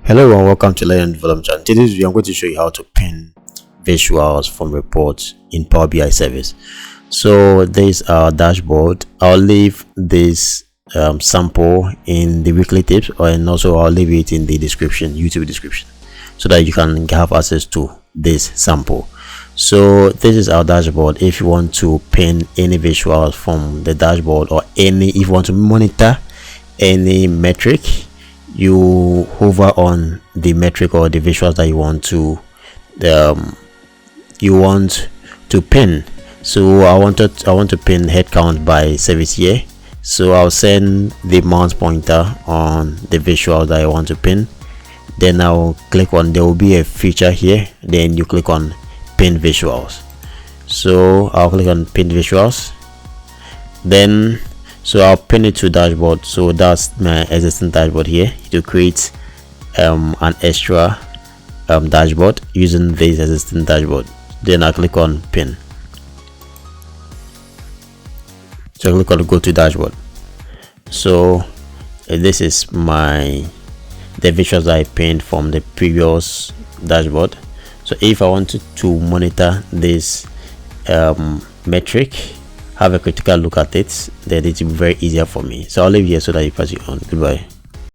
Hello and welcome to Learn and Development Channel. Today's video I'm going to show you how to pin visuals from reports in Power BI service. So this is our dashboard. I'll leave this sample in the weekly tips, and also I'll leave it in the description, YouTube description, so that you can have access to this sample. So this is our dashboard. If you want to pin any visuals from the dashboard, or if you want to monitor any metric, you hover on the metric or the visuals that you want to pin. So I want to pin headcount by service year. So I'll send the mouse pointer on the visual that I want to pin. Then I'll click on, there will be a feature here, then you click on pin visuals. So I'll click on pin visuals, then so I'll pin it to dashboard. So that's my existing dashboard here. To create an extra dashboard using this existing dashboard, then I click on pin. So I click on go to dashboard. So this is the visuals that I pinned from the previous dashboard. So if I wanted to monitor this metric, have a critical look at it, then it will be very easier for me. So I'll leave here so that you pass it on. Goodbye.